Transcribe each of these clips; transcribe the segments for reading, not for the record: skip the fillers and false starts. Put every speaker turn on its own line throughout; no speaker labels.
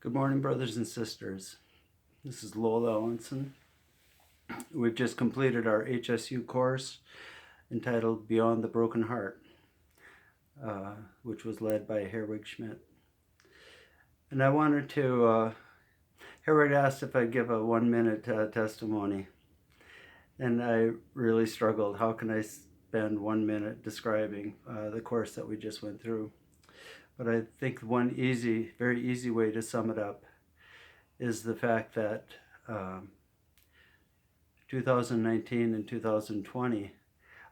Good morning, brothers and sisters. This is Lowell Ellenson. We've just completed our HSU course entitled Beyond the Broken Heart, which was led by Herwig Schmidt. And I wanted to, Herwig asked if I'd give a 1-minute testimony. And I really struggled. How can I spend 1 minute describing the course that we just went through? But I think one very easy way to sum it up is the fact that 2019 and 2020,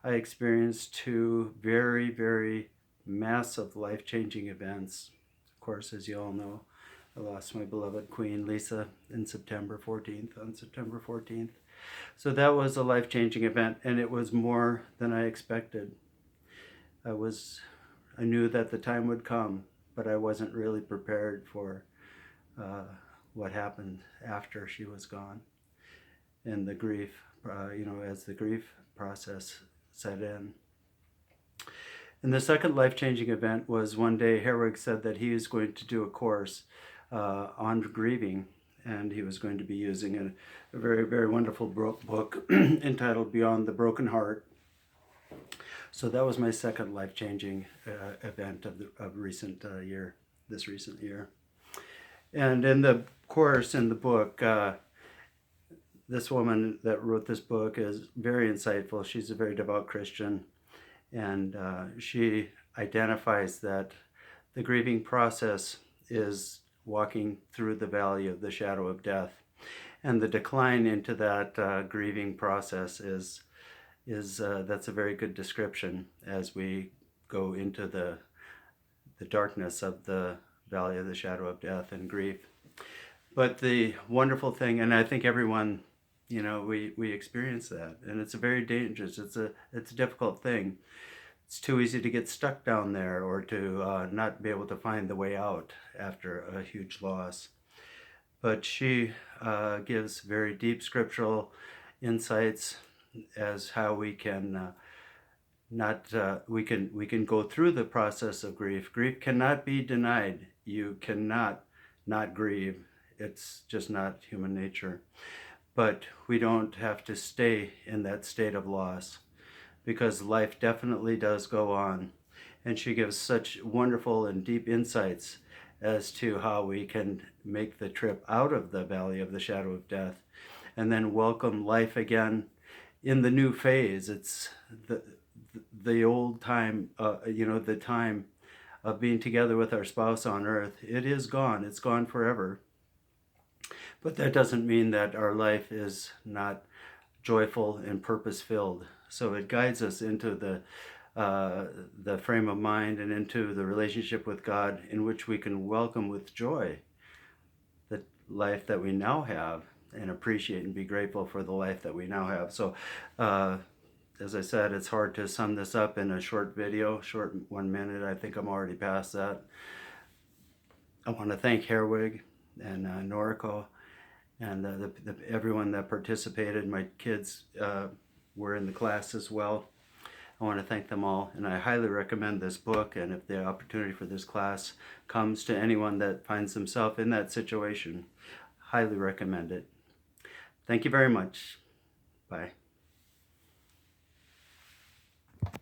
I experienced two very, very massive life-changing events. Of course, as you all know, I lost my beloved Queen Lisa on September 14th. So that was a life-changing event, and it was more than I expected. I knew that the time would come, but I wasn't really prepared for what happened after she was gone, and the grief, as the grief process set in. And the second life-changing event was one day Herwig said that he was going to do a course on grieving, and he was going to be using a very, very wonderful book entitled Beyond the Broken Heart. So that was my second life-changing event of this recent year. And in the course, in the book, this woman that wrote this book is very insightful. She's a very devout Christian, and she identifies that the grieving process is walking through the valley of the shadow of death, and the decline into that grieving process is that's a very good description as we go into the darkness of the valley of the shadow of death and grief. But the wonderful thing, and I think everyone, we experience that, and it's a very dangerous, it's a difficult thing. It's too easy to get stuck down there, or to not be able to find the way out after a huge loss. But she gives very deep scriptural insights as how we can we can go through the process of grief. Grief cannot be denied. You cannot not grieve. It's just not human nature. But we don't have to stay in that state of loss, because life definitely does go on. And she gives such wonderful and deep insights as to how we can make the trip out of the valley of the shadow of death and then welcome life again in the new phase. It's the old time, the time of being together with our spouse on earth. It is gone. It's gone forever. But that doesn't mean that our life is not joyful and purpose-filled. So it guides us into the frame of mind and into the relationship with God, in which we can welcome with joy the life that we now have, and appreciate and be grateful for the life that we now have. So as I said, it's hard to sum this up in a short video, short 1 minute. I think I'm already past that. I want to thank Herwig and Noriko and everyone that participated. My kids were in the class as well. I want to thank them all, and I highly recommend this book, and if the opportunity for this class comes to anyone that finds themselves in that situation, highly recommend it. Thank you very much. Bye.